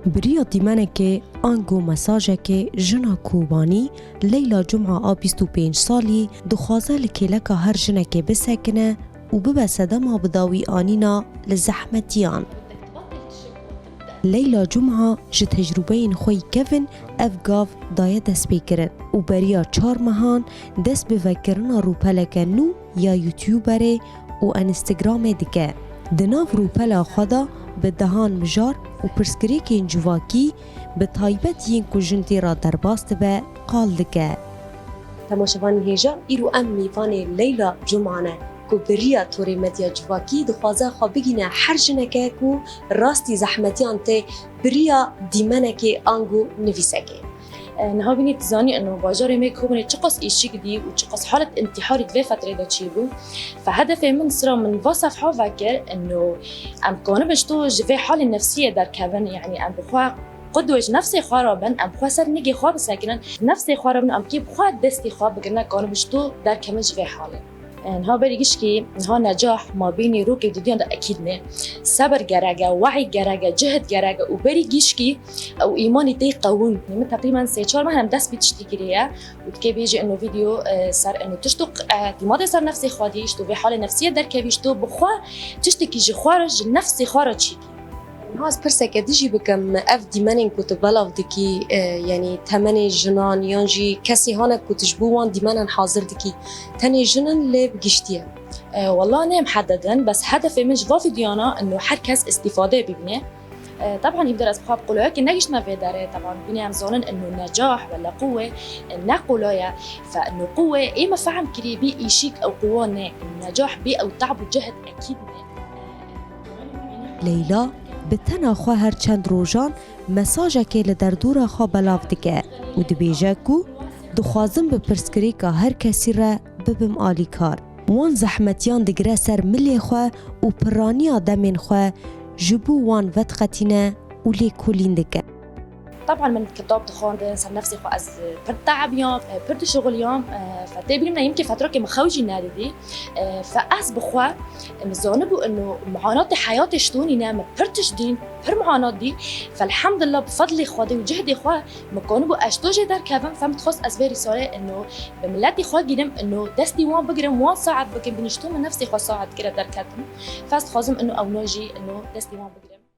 بریا دیمنکه آنگو مساجکه جنا کوبانی لیلا جمعه 25 سالی دخوازه لکلکه هر جنکه بسکنه و ببسده ما بداوی آنینا لزحمتیان. لیلا جمعه جه تجربه خوی کفن افگاف دایه دست بکرن و بریا 4 مهان دست بفکرنا روپلک نو یا یوتیوبره و انستگرام دیگه. دناف روپلا خدا به دهان مجار و پرسکریک جواکی به تایبت ین کجنتی را در باست به قال دکه. تماشاوان هیجا ایرو ام میوان لیلا جمعانه کو بریا توری مدیا جواکی دخوازه خواه بگینه هر جنکه کو راستی زحمتیان ته بریا دیمنه که آنگو نویسه که. نها بینید زانی انه باجار می کوبنی چقص ایشی کدی و چقص حالت انتحاری دوی فتره دا چی بود فهدف من سرا من وصف ها فکر انه ام کانه بشتو جوی حال نفسیه در کبن یعنی ام بخواه قدوش نفسي خرابن ام بخواه سر نگی خواب بسکنن نفسي خرابن ام کی بخواه دستی خواب بگرنه کانه بشتو در کمه جوی حاله نها بریگش کی نها نجاح ما بینی رو که دیدن اکید نه صبر گرگه وعی گرگه جهد گرگه و بریگش کی او ایمانی تی قوون نمی تقریبا 3-4 ماه هم دست بیتشتی گریه و که بیجی انه ویدیو سر انه تشتق اعتماد سر نفسي خادیش تو به حال نفسیه در کویش تو بخواه تشتکی جی خارج نفسي خارج چی هاز پرسکه دیجی بکم اف دیمنین کت بلاو دکی یعنی تمن جنان یانجی کسی هانه کتش بوان دیمنن حاضر دکی تنی جنن لی بگشتیه والله أنا محدداً بس هدفي من جوا فيديونا إنه هر كس استفادة ببنيه طبعاً يقدر أصحاب قولوا لكن نجش ما في داره طبعاً بني عم زونن إنه نجاح ولا قوة نقولوا فإنه قوة إيه ما فهم كري بي إيشيك أو قوانة النجاح بي أو تعب وجهد أكيد لیلا به تنها خواه هر چند روزان مساجه که لدردور خواه بلاو دکه و دبیجه کو دخوازم به پرسکریکا هر کسی را ببم آلی کار وان زحمتیان دگره سر ملی خواه و پرانی آدمین خواه جبو وان ودقتینه و لی کولین دکه طبعا من كتاب تخوان صار نفسي خو از برد تعب يوم برد شغل يوم فتابي لنا يمكن فتره كي مخوجي نادي دي فاس بخوا مزونبو انه معاناه حياتي شتوني نام برتش دين بر معاناه دي فالحمد لله بفضل خودي وجهدي خوا مكونبو اشتوجي در كافم فهمت خص اسبيري سوري انه بملاتي خوا قدم انه دستي وان بقرم وان ساعد بكن بنشتو من نفسي خوا ساعد كده در كاتم فاست خازم انه او نوجي انه دستي وان بقرم